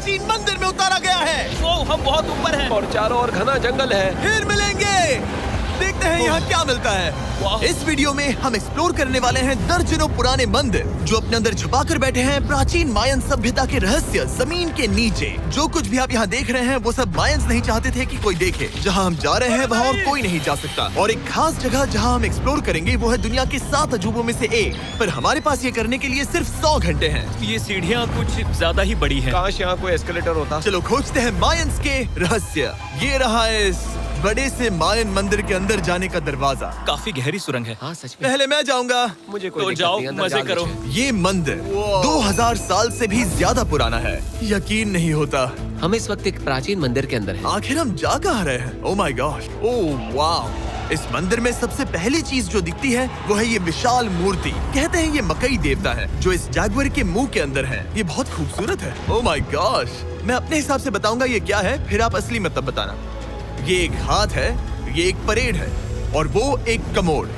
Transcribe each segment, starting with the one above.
प्राचीन मंदिर में उतारा गया है। वो हम बहुत ऊपर हैं और चारों ओर घना जंगल है। फिर मिलेंगे, देखते हैं यहाँ क्या मिलता है। इस वीडियो में हम एक्सप्लोर करने वाले हैं दर्जनों पुराने मंदिर जो अपने अंदर छुपा कर बैठे हैं प्राचीन मायन सभ्यता के रहस्य जमीन के नीचे। जो कुछ भी आप यहाँ देख रहे हैं वो सब मायंस नहीं चाहते थे कि कोई देखे। जहाँ हम जा रहे हैं वहाँ और कोई नहीं जा सकता। और एक खास जगह जहाँ हम एक्सप्लोर करेंगे वो है दुनिया के 7 अजूबों में से एक। पर हमारे पास ये करने के लिए सिर्फ 100 घंटे हैं। ये सीढ़ियाँ कुछ ज्यादा ही बड़ी हैं। काश यहाँ कोई एस्केलेटर होता। चलो खोजते हैं मायंस के रहस्य। ये रहा इस बड़े से मायन मंदिर के अंदर जाने का दरवाजा। काफी गहरी सुरंग है। हाँ सच में। पहले मैं जाऊंगा। मुझे कोई तो दिक्कत जाओ, नहीं, अंदर मजे जान करो। दीजिए। ये मंदिर 2000 साल से भी ज्यादा पुराना है। यकीन नहीं होता। हम इस वक्त एक प्राचीन मंदिर के अंदर हैं। आखिर हम जा कहाँ रहे हैं? ओह माय गॉड, ओह वाह। इस मंदिर में सबसे पहली चीज जो दिखती है वो है ये विशाल मूर्ति। कहते हैं ये मकई देवता है जो इस जैगुआर के मुंह के अंदर है। ये बहुत खूबसूरत है। Oh my gosh. मैं अपने हिसाब से बताऊंगा ये क्या है, फिर आप असली मतलब बताना। ये एक हाथ है, ये एक परेड है और वो एक कमोड।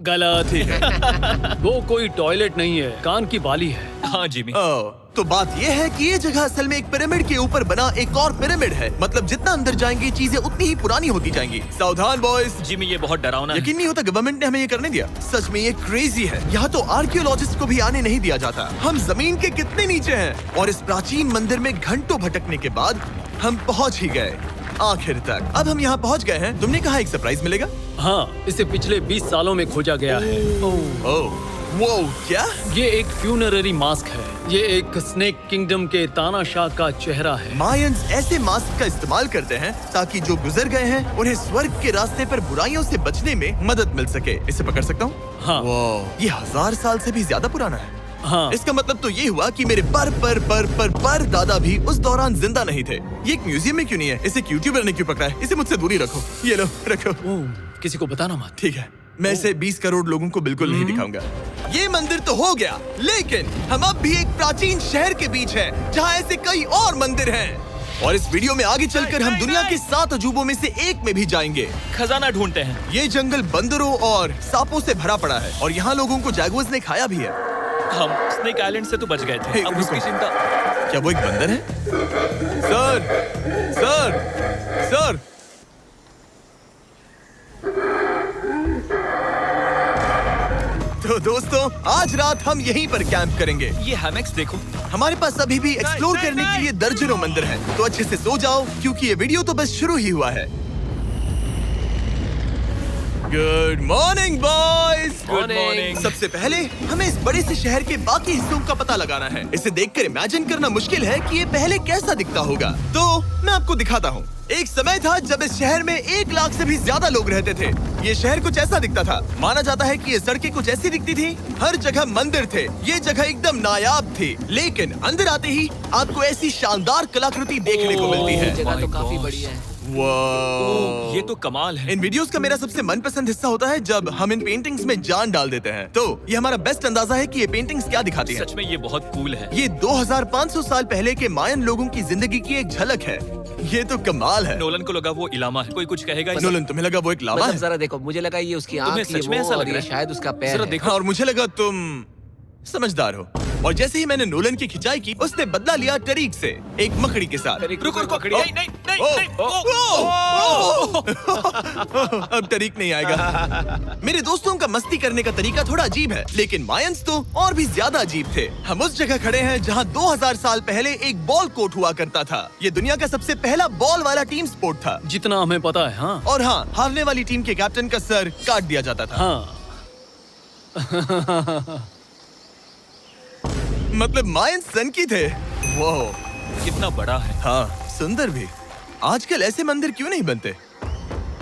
गलत। ठीक है। वो कोई टॉयलेट नहीं है, कान की बाली है। हाँ जिमी। तो बात ये है कि ये जगह असल में एक पिरामिड के ऊपर बना एक और पिरामिड है। मतलब जितना अंदर जाएंगे चीजें उतनी ही पुरानी होती जाएंगी। सावधान बॉयज। जिमी ये बहुत डरावना है। यकीन नहीं होता गवर्नमेंट ने हमें ये करने दिया। सच में ये क्रेजी है। यहाँ तो आर्कियोलॉजिस्ट को भी आने नहीं दिया जाता। हम जमीन के कितने नीचे हैं और इस प्राचीन मंदिर में घंटों भटकने के बाद हम पहुँच ही गए आखिर तक। अब हम यहाँ पहुँच गए हैं। तुमने कहा एक सरप्राइज मिलेगा। हाँ, इसे पिछले 20 सालों में खोजा गया है। ओह वो क्या? ये एक फ्यूनररी मास्क है। ये एक स्नेक किंगडम के तानाशाह का चेहरा है। मायंस ऐसे मास्क का इस्तेमाल करते हैं ताकि जो गुजर गए हैं उन्हें स्वर्ग के रास्ते पर बुराइयों से बचने में मदद मिल सके। इसे पकड़ सकता हूँ? हाँ। ये 1000 साल से भी ज्यादा पुराना है। हाँ। इसका मतलब तो ये हुआ कि मेरे पर दादा भी उस दौरान जिंदा नहीं थे। ये एक म्यूजियम में क्यों नहीं है? इसे यूट्यूबर ने क्यों पकड़ा है? इसे मुझसे दूरी रखो। ये लो रखो। ओह, किसी को बताना मत। ठीक है, मैं इसे 20 करोड़ लोगों को बिल्कुल नहीं दिखाऊंगा। ये मंदिर तो हो गया, लेकिन हम अब भी एक प्राचीन शहर के बीच हैं, जहाँ ऐसे कई और मंदिर हैं। और इस वीडियो में आगे चलकर हम दुनिया के 7 अजूबों में से एक में भी जाएंगे। खजाना ढूंढते हैं। ये जंगल बंदरों और सांपों से भरा पड़ा है और यहाँ लोगों को जैगुआर्स ने खाया भी है। हम स्नेक आइलैंड से तो बच गए थे। अब उसकी चिंता। क्या वो एक बंदर है? Sir, sir, sir. तो दोस्तों आज रात हम यहीं पर कैंप करेंगे। ये हैमेक्स देखो। हमारे पास अभी भी एक्सप्लोर करने के लिए दर्जनों मंदिर हैं। तो अच्छे से सो जाओ क्योंकि ये वीडियो तो बस शुरू ही हुआ है। Good morning boys. Good morning. सबसे पहले हमें इस बड़े से शहर के बाकी हिस्सों का पता लगाना है। इसे देखकर इमेजिन करना मुश्किल है कि ये पहले कैसा दिखता होगा। तो मैं आपको दिखाता हूँ। एक समय था जब इस शहर में 1 लाख से भी ज्यादा लोग रहते थे। ये शहर कुछ ऐसा दिखता था। माना जाता है कि ये सड़कें कुछ ऐसी दिखती थी। हर जगह मंदिर थे। ये जगह एकदम नायाब थी। लेकिन अंदर आते ही आपको ऐसी शानदार कलाकृति देखने को मिलती है। जगह तो काफी बड़ी है। वाह, ये तो कमाल है। इन वीडियोस का मेरा सबसे मनपसंद हिस्सा होता है जब हम इन पेंटिंग्स में जान डाल देते हैं। तो ये हमारा बेस्ट अंदाजा है कि ये पेंटिंग्स क्या दिखाती हैं। सच में ये बहुत कूल है। ये 2500 साल पहले के मायन लोगों की जिंदगी की एक झलक है। ये तो कमाल है। नोलन को लगा वो इलामा है। कोई कुछ कहेगा इसे? नोलन, तुम्हें लगा वो एक लामा मतलब है? जरा देखो, मुझे लगा ये उसकी तुम्हें आँख, सच में ये ऐसा वो, लग और रहा ये है? शायद उसका पैर जरा है। देखो। हाँ, और मुझे लगा तुम समझदार हो। और जैसे ही मैंने नोलन की खिंचाई की, उसने बदला लिया टरीक से, एक मकड़ी के साथ। रुको रुको। ओ, नहीं नहीं नहीं ओ, नहीं। अब तरीक नहीं आएगा। मेरे दोस्तों का मस्ती करने का तरीका थोड़ा अजीब है, लेकिन मायंस तो और भी ज्यादा अजीब थे। हम उस जगह खड़े हैं जहां 2000 साल पहले एक बॉल कोर्ट हुआ करता था। ये दुनिया का सबसे पहला बॉल वाला टीम स्पोर्ट था। जितना हमें पता है। हाँ। और हाँ, हारने वाली टीम के कैप्टन का सर काट दिया जाता था। हाँ। मतलब मायंस सन की थे। वो कितना बड़ा है। हाँ, सुंदर भी। आजकल ऐसे मंदिर क्यों नहीं बनते?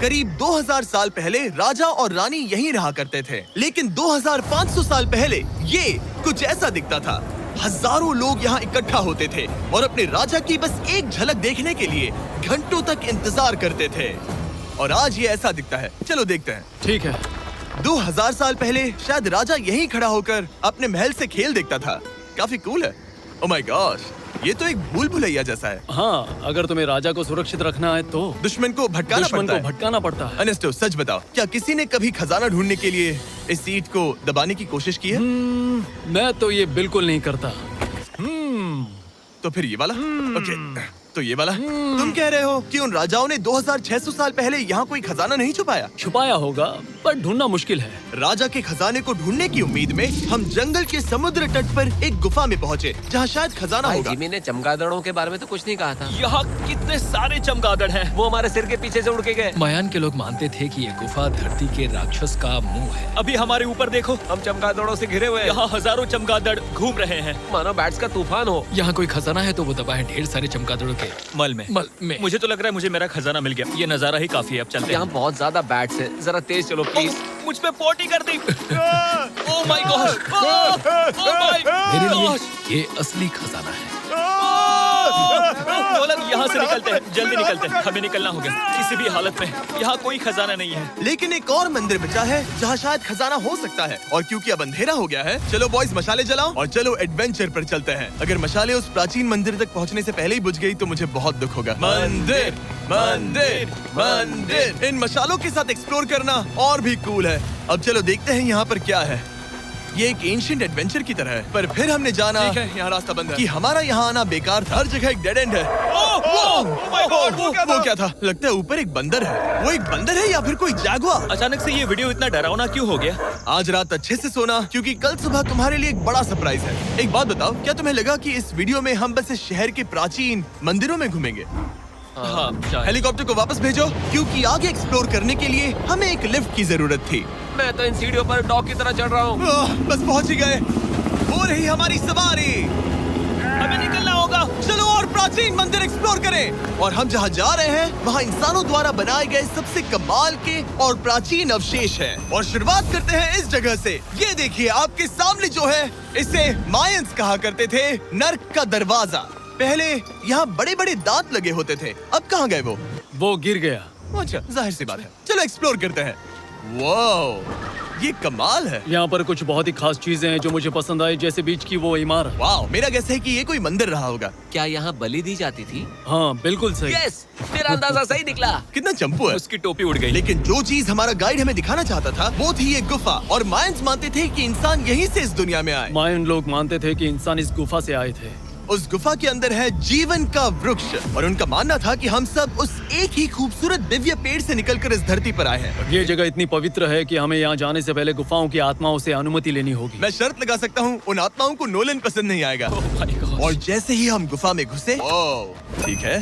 करीब 2000 साल पहले राजा और रानी यहीं रहा करते थे, लेकिन 2500 साल पहले ये कुछ ऐसा दिखता था। हजारों लोग यहाँ इकट्ठा होते थे और अपने राजा की बस एक झलक देखने के लिए घंटों तक इंतजार करते थे। और आज ये ऐसा दिखता है। चलो देखते हैं। ठीक है। 2000 साल पहले शायद राजा यहीं खड़ा होकर अपने महल से खेल देखता था। काफी कूल है। ओह माय गॉड, ये तो एक भूल भुलैया जैसा है। हाँ, अगर तुम्हें राजा को सुरक्षित रखना है तो दुश्मन को भटकाना पड़ता है। अनेस्टो, सच बताओ, क्या किसी ने कभी खजाना ढूंढने के लिए इस सीट को दबाने की कोशिश की है? मैं तो ये बिल्कुल नहीं करता। तो फिर ये वाला। ओके, तो ये वाला। तुम कह रहे हो कि उन राजाओं ने 2600 साल पहले यहाँ कोई खजाना नहीं छुपाया? छुपाया होगा पर ढूंढना मुश्किल है। राजा के खजाने को ढूंढने की उम्मीद में हम जंगल के समुद्र तट पर एक गुफा में पहुँचे जहाँ शायद खजाना भाई होगा। जिमी ने चमगादड़ों के बारे में तो कुछ नहीं कहा था। यहाँ कितने सारे चमगादड़ हैं। वो हमारे सिर के पीछे से उड़ के गए। मायान के लोग मानते थे कि ये गुफा धरती के राक्षस का मुंह है। अभी हमारे ऊपर देखो, हम चमगादड़ों से घिरे हुए हैं। यहाँ हजारों चमगादड़ घूम रहे हैं। मानो बैट्स का तूफान हो। यहाँ कोई खजाना है तो वो दबा है ढेर सारे चमगादड़ों के मल में। मुझे तो लग रहा है मुझे मेरा खजाना मिल गया। ये नजारा ही काफी है, अब चलते यहाँ हैं। बहुत ज्यादा बैट्स हैं। जरा तेज चलो प्लीज। मुझ पे पोटी कर दी। Oh my god, oh my मेरे लिए गॉड। ये असली खजाना है। नोलन, यहाँ से निकलते हैं, जल्दी निकलते हैं, हमें निकलना होगा किसी भी हालत में। यहाँ कोई खजाना नहीं है। लेकिन एक और मंदिर बचा है जहाँ शायद खजाना हो सकता है। और क्योंकि अब अंधेरा हो गया है, चलो बॉयज मशाले जलाओ और चलो एडवेंचर पर चलते हैं। अगर मशाले उस प्राचीन मंदिर तक पहुँचने से पहले ही बुझ गई तो मुझे बहुत दुख होगा। मंदिर, मंदिर, मंदिर। इन मशालों के साथ एक्सप्लोर करना और भी कूल है। अब चलो देखते हैं यहाँ पर क्या है। ये एक एंशिएंट एडवेंचर की तरह है, पर फिर हमने जाना ठीक है, यहाँ रास्ता बंद है। कि हमारा यहाँ आना बेकार था। हर जगह एक डेड एंड है। वो क्या था? लगता है ऊपर एक बंदर है। वो एक बंदर है या फिर कोई जैगुआर? अचानक से ये वीडियो इतना डरावना क्यों हो गया? आज रात अच्छे से सोना, क्योंकि कल सुबह तुम्हारे लिए एक बड़ा सरप्राइज है। एक बात बताओ, क्या तुम्हें लगा कि इस वीडियो में हम बस इस शहर के प्राचीन मंदिरों में घूमेंगे? हाँ, शायद। हेलीकॉप्टर को वापस भेजो, क्योंकि आगे एक्सप्लोर करने के लिए हमें एक लिफ्ट की जरूरत थी। मैं तो इन सीढ़ियों पर डॉग की तरह चढ़ रहा हूँ। बस पहुंच ही गए। हो रही हमारी सवारी। हमें निकलना होगा। चलो और प्राचीन मंदिर एक्सप्लोर करें। और हम जहाँ जा रहे हैं वहाँ इंसानों द्वारा बनाए गए सबसे कमाल के और प्राचीन अवशेष हैं। और शुरुआत करते हैं इस जगह से। ये देखिए आपके सामने जो है, इसे मायंस कहा करते थे नर्क का दरवाजा। पहले यहाँ बड़े बड़े दांत लगे होते थे, अब कहाँ गए वो? वो गिर गया। अच्छा, जाहिर सी बात है। चलो एक्सप्लोर करते हैं। वाओ, ये कमाल है। यहाँ पर कुछ बहुत ही खास चीजें हैं जो मुझे पसंद आई, जैसे बीच की वो इमारत। वाओ, मेरा गेस है कि ये कोई मंदिर रहा होगा। क्या यहाँ बलि दी जाती थी? हाँ बिल्कुल सही। यस, मेरा अंदाजा सही निकला। कितना चंपू है। उसकी टोपी उड़ गई। लेकिन जो चीज हमारा गाइड हमें दिखाना चाहता था वो थी ये गुफा। और मायंस मानते थे कि इंसान यहीं से इस दुनिया में आए। मायन लोग मानते थे कि इंसान इस गुफा से आए थे। उस गुफा के अंदर है जीवन का वृक्ष और उनका मानना था कि हम सब उस एक ही खूबसूरत दिव्य पेड़ से निकलकर इस धरती पर आए हैं। ये जगह इतनी पवित्र है कि हमें यहाँ जाने से पहले गुफाओं की आत्माओं से अनुमति लेनी होगी। मैं शर्त लगा सकता हूँ उन आत्माओं को नोलन पसंद नहीं आएगा। ओह माय गॉड। और जैसे ही हम गुफा में घुसे, ठीक है,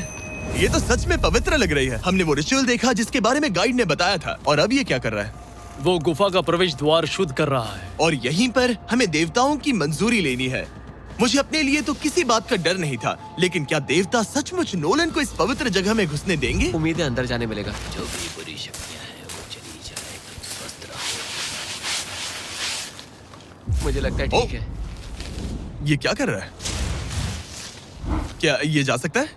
ये तो सच में पवित्र लग रही है। हमने वो रिचुअल देखा जिसके बारे में गाइड ने बताया था। और अब ये क्या कर रहा है? वो गुफा का प्रवेश द्वार शुद्ध कर रहा है। और यहीं पर हमें देवताओं की मंजूरी लेनी है। मुझे अपने लिए तो किसी बात का डर नहीं था, लेकिन क्या देवता सचमुच नोलन को इस पवित्र जगह में घुसने देंगे? उम्मीद है अंदर जाने मिलेगा। जो भी बुरी शक्तियाँ हैं वो चली जाए, तुम स्वस्थ रहो। मुझे लगता है ठीक है। ये क्या कर रहा है? क्या ये जा सकता है?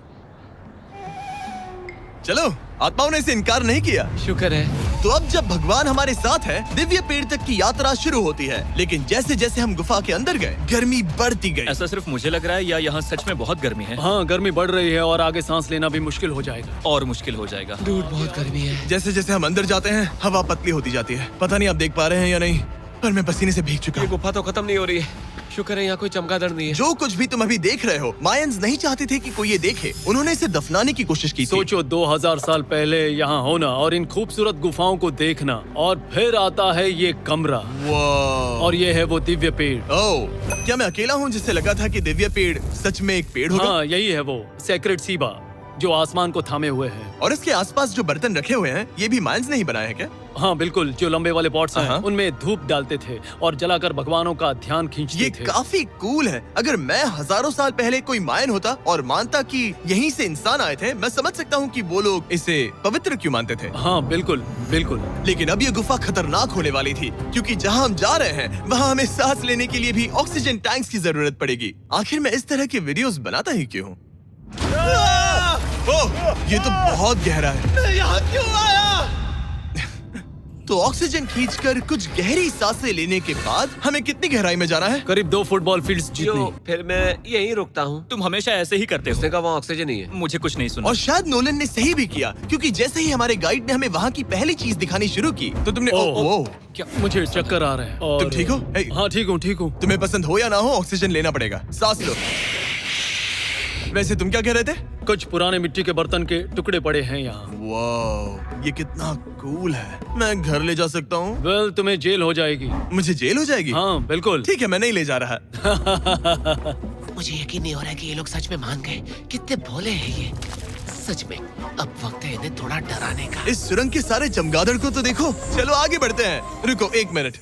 चलो, आत्माओं ने इसे इनकार नहीं किया। शुक्र है। तो अब जब भगवान हमारे साथ है, दिव्य पेड़ तक की यात्रा शुरू होती है। लेकिन जैसे जैसे हम गुफा के अंदर गए, गर्मी बढ़ती गई। ऐसा सिर्फ मुझे लग रहा है या यहाँ सच में बहुत गर्मी है? हाँ, गर्मी बढ़ रही है और आगे सांस लेना भी मुश्किल हो जाएगा। और मुश्किल हो जाएगा। दूर बहुत गर्मी है। जैसे जैसे हम अंदर जाते हैं, हवा पतली होती जाती है। पता नहीं आप देख पा रहे हैं या नहीं, पर मैं पसीने से भीग चुका ये हूँ। गुफा तो खत्म नहीं हो रही है। शुक्र है यहाँ कोई चमगादड़ नहीं है। जो कुछ भी तुम अभी देख रहे हो, मायंस नहीं चाहते थे कि कोई ये देखे। उन्होंने इसे दफनाने की कोशिश की थी। सोचो 2000 साल पहले यहाँ होना और इन खूबसूरत गुफाओं को देखना, और फिर आता है ये कमरा वाह। और ये है वो दिव्य पेड़। ओह, क्या मैं अकेला हूँ जिससे लगा था कि दिव्य पेड़ सच में एक पेड़ होगा? हाँ, यही है वो सेक्रेट सीबा जो आसमान को थामे हुए है। और इसके आसपास जो बर्तन रखे हुए हैं, ये भी मायंस ने ही बनाए हैं क्या? हाँ बिल्कुल, जो लंबे वाले पॉट्स हैं, हाँ। उनमें धूप डालते थे और जलाकर भगवानों का ध्यान खींचते ये थे। काफी कूल है। अगर मैं हजारों साल पहले कोई मायन होता और मानता कि यहीं से इंसान आए थे, मैं समझ सकता हूँ कि वो लोग इसे पवित्र क्यों मानते थे। हाँ बिल्कुल बिल्कुल। लेकिन अब ये गुफा खतरनाक होने वाली थी, क्योंकि जहाँ हम जा रहे हैं वहाँ हमें सांस लेने के लिए भी ऑक्सीजन टैंक्स की जरूरत पड़ेगी। आखिर मैं इस तरह के वीडियोस बनाता ही क्यों हूँ? ओह, ये तो बहुत गहरा है। मैं यहाँ क्यों आया? तो ऑक्सीजन खींचकर कुछ गहरी सांसें लेने के बाद हमें कितनी गहराई में जाना है? करीब 2 फुटबॉल फील्ड्स जो जितनी। फिर मैं यहीं रुकता हूँ। तुम हमेशा ऐसे ही करते हो। उसने कहा वहाँ ऑक्सीजन ही है। मुझे कुछ नहीं सुना। और शायद नोलन ने सही भी किया, क्योंकि जैसे ही हमारे गाइड ने हमें वहाँ की पहली चीज दिखानी शुरू की तो तुमने ओह। क्या? मुझे चक्कर आ रहे हैं। और तुम ठीक हो? हे। हाँ ठीक हूँ ठीक हूँ। तुम्हें पसंद हो या ना हो, ऑक्सीजन लेना पड़ेगा। सांस लो। वैसे तुम क्या कह रहे थे? कुछ पुराने मिट्टी के बर्तन के टुकड़े पड़े हैं यहाँ। वाह, ये कितना कूल है। मैं घर ले जा सकता हूँ? वेल, तुम्हें जेल हो जाएगी। मुझे जेल हो जाएगी? हाँ बिल्कुल। ठीक है, मैं नहीं ले जा रहा। मुझे यकीन नहीं हो रहा है कि ये लोग सच में मान गए। कितने भोले हैं ये। सच में अब वक्त है इन्हें थोड़ा डराने का। इस सुरंग के सारे चमगादड़ को तो देखो। चलो आगे बढ़ते हैं। रुको 1 मिनट।